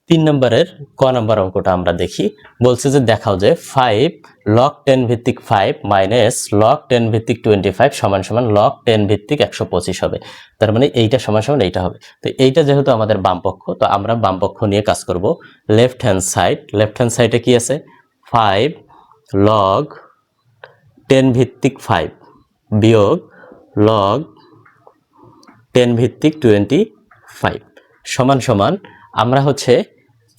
3 নম্বরের ক নম্বর অঙ্কটা আমরা দেখি। বলছে যে দেখাও যে 5 log 10 ভিত্তিক 5 মাইনাস log 10 ভিত্তিক 25 সমান সমান log 10 ভিত্তিক 125 হবে। তার মানে এইটা সমান সমান এইটা হবে। তো এইটা যেহেতু আমাদের বাম পক্ষ, তো আমরা বাম পক্ষ নিয়ে কাজ করব। লেফট হ্যান্ড সাইডে কি আছে? 5 log 10 ভিত্তিক 5 বিয়োগ log 10 ভিত্তিক 25 সমান সমান আমরা হচ্ছে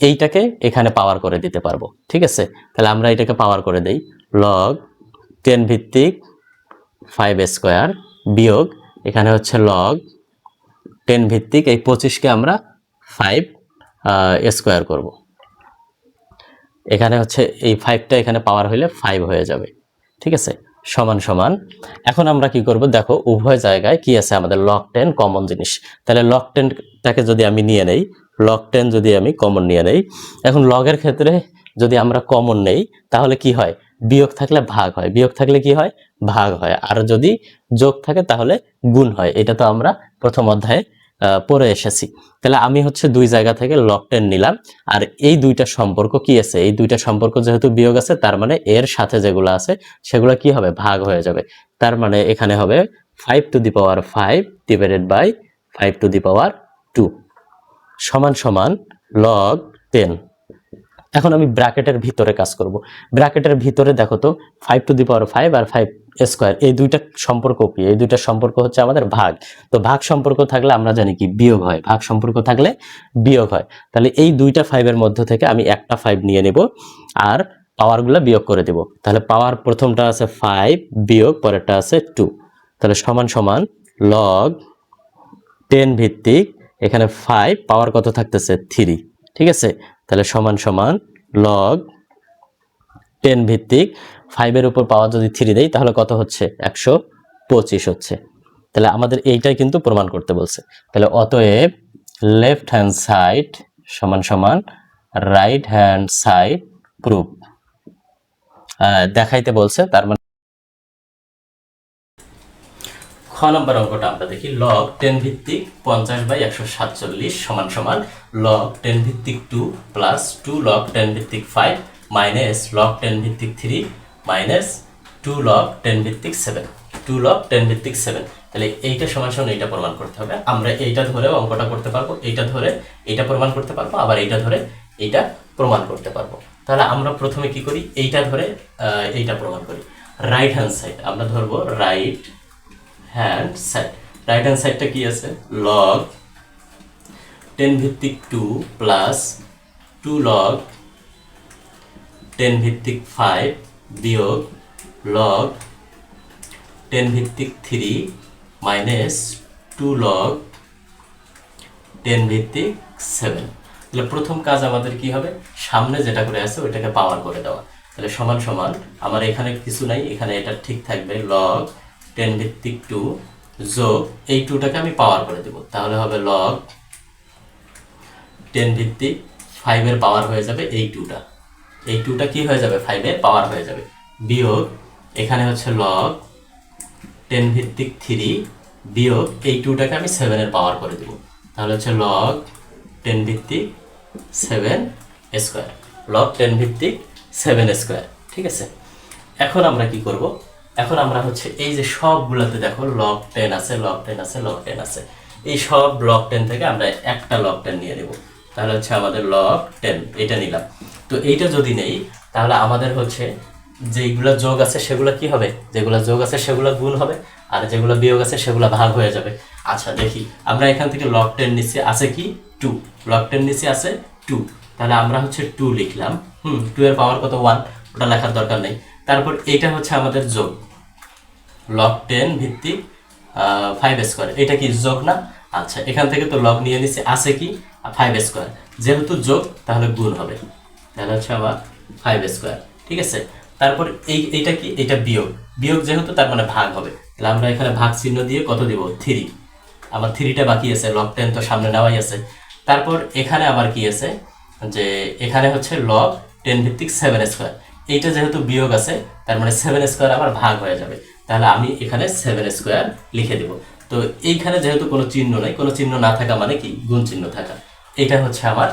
এইটাকে এখানে পাওয়ার করে দিতে পারবো। ঠিক আছে, তাহলে আমরা এটাকে পাওয়ার করে দেই log 10 ভিত্তিক 5 স্কয়ার বিয়োগ এখানে হচ্ছে log 10 ভিত্তিক এই 25কে আমরা 5 স্কয়ার করব। এখানে হচ্ছে এই 5টা এখানে পাওয়ার হইলে 5 হয়ে যাবে। ঠিক আছে, সমান সমান এখন আমরা কি করব? দেখো উভয় জায়গায় কি আছে আমাদের log 10 কমন জিনিস। তাহলে log 10টাকে যদি আমি নিয়ে নেই, log 10 যদি আমি কমন নিয়ে নেই, এখন লগের ক্ষেত্রে যদি আমরা কমন নেই তাহলে কি হয়? বিয়োগ থাকলে ভাগ হয়, বিয়োগ থাকলে কি হয়? ভাগ হয়। আর যদি যোগ থাকে তাহলে গুণ হয়। এটা তো আমরা প্রথম অধ্যায়ে পড়ে এসেছি। তাহলে আমি হচ্ছে দুই জায়গা থেকে log 10 নিলাম, আর এই দুইটা সম্পর্ক কি আছে? এই দুইটা সম্পর্ক যেহেতু বিয়োগ আছে, তার মানে এর সাথে যেগুলো আছে সেগুলো কি হবে? ভাগ হয়ে যাবে। তার মানে এখানে হবে 5 to the power 5 divided by 5 to the power 2 সমান সমান log 10। এখন আমি ব্র্যাকেটের ভিতরে কাজ করব। ব্র্যাকেটের ভিতরে দেখো তো 5 to the power 5 R 5 square, এই দুইটা সম্পর্ক কি? এই দুইটা সম্পর্ক হচ্ছে আমাদের ভাগ। তো ভাগ সম্পর্ক থাকলে আমরা জানি কি বিয়োগ হয়, ভাগ সম্পর্ক থাকলে বিয়োগ হয়। তাহলে এই দুইটা 5 এর মধ্য থেকে আমি একটা 5 নিয়ে নেব আর পাওয়ারগুলো বিয়োগ করে দেব। তাহলে পাওয়ার প্রথমটা আছে 5 বিয়োগ পরেরটা আছে 2। তাহলে সমান সমান log 10 ভিত্তিক এখানে 5 পাওয়ার কত থাকতেছে? 3। ঠিক আছে, তাহলে সমান সমান log 10 ভিত্তিক 5 এর উপর পাওয়ার যদি 3 দেই তাহলে কত হচ্ছে? 125 হচ্ছে। তাহলে আমাদের এইটাই কিন্তু প্রমাণ করতে বলছে। তাহলে অতএব লেফট হ্যান্ড সাইড সমান সমান রাইট হ্যান্ড সাইড প্রুফ দেখাইতে বলছে। তার মানে খ নম্বর অঙ্কটা আমরা দেখি। log 10 ভিত্তিক 50/147 সমান সমান log 10 ভিত্তিক 2 প্লাস 2 log 10 ভিত্তিক 5 মাইনাস log 10 ভিত্তিক 3 মাইনাস 2 log 10 ভিত্তিক 7 2 log 10 ভিত্তিক 7। তাহলে এইটা সমান সমান এইটা প্রমাণ করতে হবে। আমরা এইটা ধরেও অঙ্কটা করতে পারবো, এইটা ধরে এইটা প্রমাণ করতে পারবো, আবার এইটা ধরে এইটা প্রমাণ করতে পারবো। তাহলে আমরা প্রথমে কি করি? এইটা ধরে এইটা প্রমাণ করি। রাইট হ্যান্ড সাইড আমরা ধরবো right hand side. Right hand সাইডটা কি আছে? log 10 ভিত্তিক 2 প্লাস 2 log 10 ভিত্তিক 5 বিয়োগ log 10 ভিত্তিক 3 মাইনাস 2 log 10 ভিত্তিক 7। তাহলে প্রথম কাজ আমাদের কি হবে? সামনে যেটা করে আছে ওইটাকে পাওয়ার করে দেওয়া। তাহলে সমান সমান আমার এখানে কিছু নাই, এখানে এটা ঠিক থাকবে log 10 ভিত্তিক 2 যোগ এই 2টাকে আমি পাওয়ার করে দেব। তাহলে হবে log 10 ভিত্তিক 5 এর পাওয়ার হয়ে যাবে এই 2টা, এই 2টা কি হয়ে যাবে? 5 এর পাওয়ার হয়ে যাবে বিয়োগ এখানে হচ্ছে log 10 ভিত্তিক 3 বিয়োগ এই 2টাকে আমি 7 এর পাওয়ার করে দেব। তাহলে হচ্ছে log 10 ভিত্তিক 7 স্কয়ার, log 10 ভিত্তিক 7 স্কয়ার। ঠিক আছে, এখন আমরা কি করব? এখন আমরা হচ্ছে এই যে সবগুলোতে দেখো log 10 আছে, log 10 আছে, log 10 আছে, এই সব log 10 থেকে আমরা একটা log 10 নিয়ে নেব। তাহলে হচ্ছে আমাদের log 10 এটা নিলাম। তো এইটা যদি নেই তাহলে আমাদের হচ্ছে যেগুলো যোগ আছে সেগুলো কি হবে? যেগুলো যোগ আছে সেগুলো গুণ হবে, আর যেগুলো বিয়োগ আছে সেগুলো ভাগ হয়ে যাবে। আচ্ছা দেখি, আমরা এখান থেকে log 10 নিচে আছে কি 2, log 10 নিচে আছে 2, তাহলে আমরা হচ্ছে 2 লিখলাম। 2 এর পাওয়ার কত? 1, ওটা লেখার দরকার নেই। তারপর এটা হচ্ছে আমাদের যোগ log 10 ভিত্তিক 5 স্কয়ার, এটা কি যোগ না? আচ্ছা এখান থেকে তো log নিয়ে নিছি, আছে কি 5 স্কয়ার, যেহেতু যোগ তাহলে গুণ হবে, তাহলে হচ্ছে আবার 5 স্কয়ার। ঠিক আছে, তারপর এইটা কি? এটা বিয়োগ, বিয়োগ যেহেতু তার মানে ভাগ হবে, তাহলে আমরা এখানে ভাগ চিহ্ন দিয়ে কত দিব? 3, আবার 3টা বাকি আছে, log 10 তো সামনে নেওয়াই আছে। তারপর এখানে আবার কি আছে? যে এখানে হচ্ছে log 10 ভিত্তিক 7 স্কয়ার, এইটা যেহেতু বিয়োগ আছে তার মানে 7 স্কয়ার আবার ভাগ হয়ে যাবে, তাহলে আমি এখানে 7 স্কয়ার লিখে দেব। তো এইখানে যেহেতু কোনো চিহ্ন নাই, কোনো চিহ্ন না থাকা মানে কি? গুণ চিহ্ন থাকা। এটা হচ্ছে আমার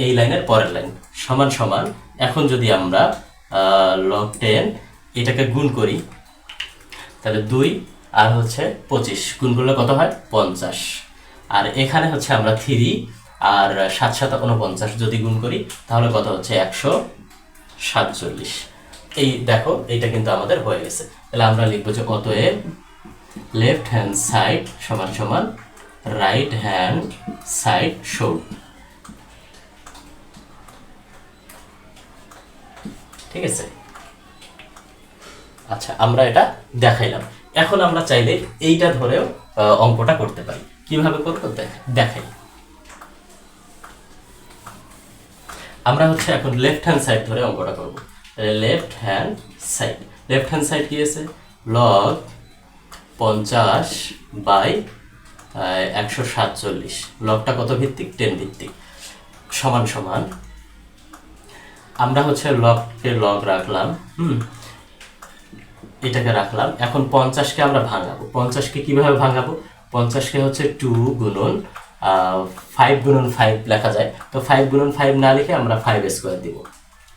এই লাইনের পরের লাইন সমান সমান। এখন যদি আমরা লগ 10 এটাকে গুণ করি, তাহলে 2 আর হচ্ছে 25 গুণ করলে কত হয় 50। আর এখানে হচ্ছে আমরা 3 আর 7 7 49 যদি গুণ করি তাহলে কত হচ্ছে 147। এই দেখো এইটা কিন্তু আমাদের হয়ে গেছে। তাহলে আমরা লিখবো যে অতএব লেফট হ্যান্ড সাইড সমান সমান রাইট হ্যান্ড সাইড শোড। ঠিক আছে, আচ্ছা আমরা এটা দেখাইলাম। এখন আমরা চাইলে এইটা ধরেও অঙ্কটা করতে পারি। কিভাবে করবো দেখাই। আমরা হচ্ছে এখন লেফট হ্যান্ড সাইড ধরে অঙ্কটা করবো। লেফট হ্যান্ড সাইড কি আছে, লগ 50/147। লগটা কত ভিত্তিক, 10 ভিত্তিক, সমান সমান আমরা হচ্ছে লগ রাখলাম, এটাকে রাখলাম। এখন 50কে আমরা ভাঙাবো। 50কে কিভাবে ভাঙাবো, 50কে হচ্ছে 2 গুণন 5 গুণন 5 লেখা যায়। তো 5 গুণন 5 না লিখে আমরা 5 স্কোয়ার দিব।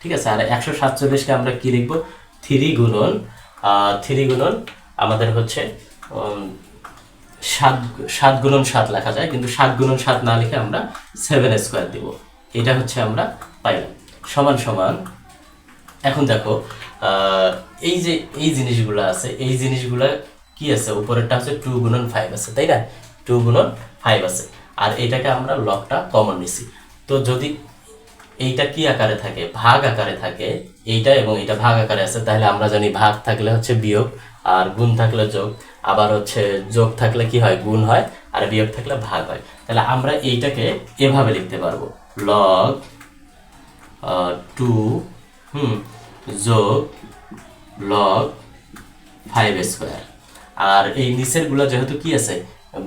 ঠিক আছে, আর 147কে আমরা কি লিখবো, 3 গুণন আমাদের হচ্ছে 7 গুণন 7 লেখা যায়, কিন্তু 7 গুণন 7 না লিখে আমরা 7 স্কোয়ার দিব। এটা হচ্ছে আমরা পাইলাম। সমান সমান এখন দেখো এই যে এই জিনিসগুলো আছে, এই জিনিসগুলো কি আছে, উপরেরটা হচ্ছে 2 গুণন 5 আছে, তাই না, 2 গুণন 5 আছে। আর এটাকে আমরা লগটা কমন নিছি। তো যদি এইটা কি আকারে থাকে, ভাগ আকারে থাকে, এইটা এবং এটা ভাগ আকারে আছে, তাহলে আমরা জানি ভাগ থাকলে হচ্ছে বিয়োগ, আর গুণ থাকলে যোগ, আবার হচ্ছে যোগ থাকলে কি হয়, গুণ হয়, আর বিয়োগ থাকলে ভাগ হয়। তাহলে আমরা এইটাকে এভাবে লিখতে পারবো, লগ 2 যোগ লগ 5 স্কোয়ার। আর এই নিচের গুলো যেহেতু কি আছে,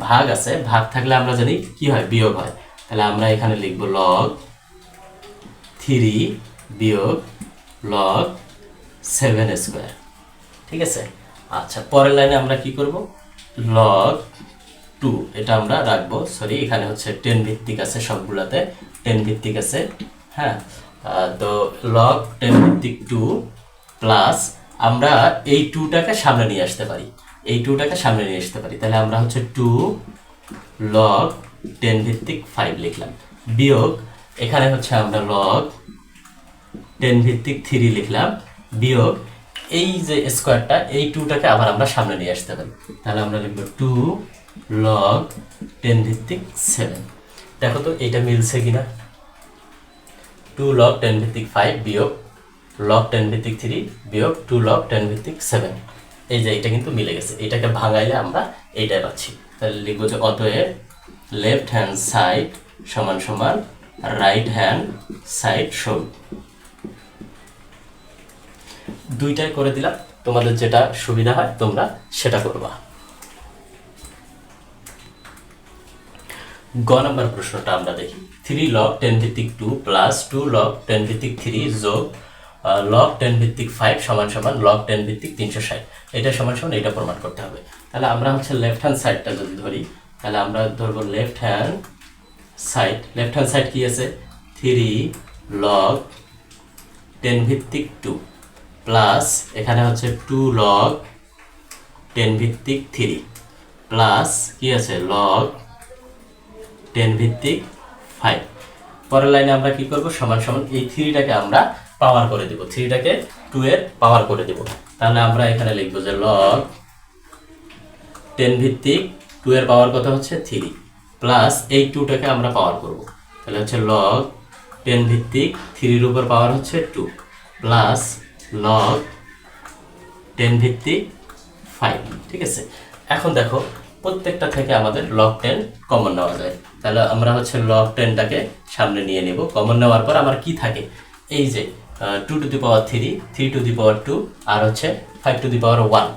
ভাগ আছে, ভাগ থাকলে আমরা জানি কি হয়, বিয়োগ হয়। তাহলে আমরা এখানে লিখবো লগ 3 বিয়োগ লগ 7 স্কোয়ার। ঠিক আছে, আচ্ছা পরের লাইনে আমরা কি করব, লগ 2 এটা আমরা রাখবো, সরি এখানে হচ্ছে 10 ভিত্তিক আছে, সবগুলাতে 10 ভিত্তিক আছে। হ্যাঁ, তো লগ 10 ভিত্তিক 2 প্লাস আমরা এই 2টাকে সামনে নিয়ে আসতে পারি, তাহলে আমরা হচ্ছে 2 লগ 10 ভিত্তিক 5 লিখলাম, বিয়োগ এখানে হচ্ছে আমরা লগ 10 ভিত্তিক 3 লিখলাম, বিয়োগ এই যে স্কোয়ারটা, এই 2টাকে আবার আমরা সামনে নিয়ে আসতে পারি। তাহলে আমরা লিখবো 2 লগ 10 ভিত্তিক 7। দেখো তো এটা মিলছে কিনা, 2 লগ 10 ভিত্তিক 5 বিয়োগ লগ 10 ভিত্তিক 3 বিয়োগ 2 লগ 10 ভিত্তিক 7। এই যে এটা কিন্তু মিলে গেছে, এটাকে ভাঙাইলে আমরা এইটাই পাচ্ছি। তাহলে লিখবো যে অতএব লেফট হ্যান্ড সাইড সমান সমান রাইট হ্যান্ড সাইড শোড। দুইটাই করে দিলাম, তোমাদের যেটা সুবিধা হয় তোমরা সেটা করবা। গ নাম্বার প্রশ্নটা আমরা দেখি, 3 লগ 10 ভিত্তিক 2 প্লাস 2 লগ 10 ভিত্তিক 3 যোগ লগ 10 ভিত্তিক 5 সমান সমান লগ 10 ভিত্তিক 360। এটা সমান সমান এটা প্রমাণ করতে হবে। তাহলে আমরা হচ্ছে লেফট হ্যান্ড সাইডটা যদি ধরি, তাহলে আমরা ধরবো লেফট হ্যান্ড সাইড কি আছে, 3 লগ 10 ভিত্তিক 2 প্লাস এখানে হচ্ছে 2 লগ 10 ভিত্তিক 3 প্লাস কি আছে, লগ 10 ভিত্তিক 5। পরের লাইনে আমরা কি করব, সমান সমান এই 3টাকে আমরা পাওয়ার করে দেব, 3টাকে 2 এর পাওয়ার করে দেব। তাহলে আমরা এখানে লিখবো যে লগ 10 ভিত্তিক 2 এর পাওয়ার কত হচ্ছে 3 প্লাস এই 2টাকে আমরা পাওয়ার করব। তাহলে হচ্ছে লগ 10 ভিত্তিক 3 এর উপর পাওয়ার হচ্ছে 2 প্লাস লগ 10 ভিত্তিক 5। ঠিক আছে, এখন দেখো প্রত্যেকটা থেকে আমাদের লগ 10 কমন নেওয়া যায়। তাহলে আমরা হচ্ছে লগ 10টাকে সামনে নিয়ে নেব, কমন নেওয়ার পর আমার কি থাকে, এই যে 2 two the power 3, 3 two the power 2 আর হচ্ছে 5 টু দি পাওয়ার 1।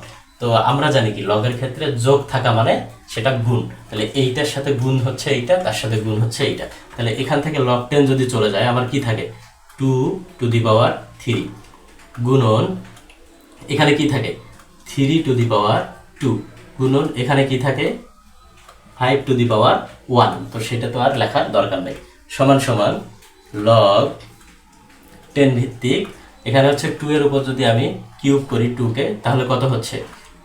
তো আমরা জানি কি লগের ক্ষেত্রে যোগ থাকা মানে সেটা গুণ, তাহলে এইটার সাথে গুণ হচ্ছে এইটা, তার সাথে গুণ হচ্ছে এইটা। তাহলে এখান থেকে লগ 10 যদি চলে যায় আমার কি থাকে, 2 টু দি পাওয়ার 3 গুণন এখানে কি থাকে, 3 টু দি পাওয়ার 2 গুণন এখানে কি থাকে, 5 টু দি পাওয়ার 1। তো সেটা তো আর লেখার দরকার নেই, সমান সমান লগ 10 ভিত্তিক, এখানে হচ্ছে 2 এর উপর যদি আমি কিউব করি 2 কে, তাহলে কত হচ্ছে,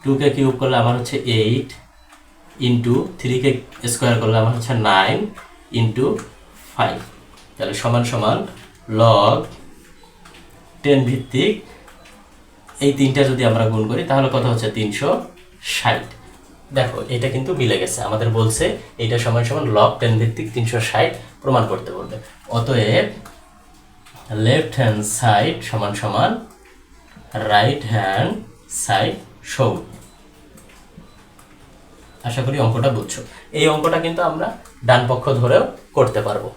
2 কে কিউব করলে আমার হচ্ছে 8 ইন্টু 3 কে স্কোয়ার করলে আমার হচ্ছে 9 ইন্টু 5, তাহলে সমান সমান লগ 10 ভিত্তিক এই তিনটা যদি আমরা গুণ করি তাহলে কত হচ্ছে 360। দেখো এটা কিন্তু মিলে গেছে, আমাদের বলছে এটা সমান সমান লগ 10 ভিত্তিক 360 প্রমাণ করতে বলবে। অতএব লেফট হ্যান্ড সাইড সমান সমান রাইট হ্যান্ড সাইড সমান। আশা করি অঙ্কটা বুঝছো। এই অঙ্কটা কিন্তু আমরা ডান পক্ষ ধরেও করতে পারবো।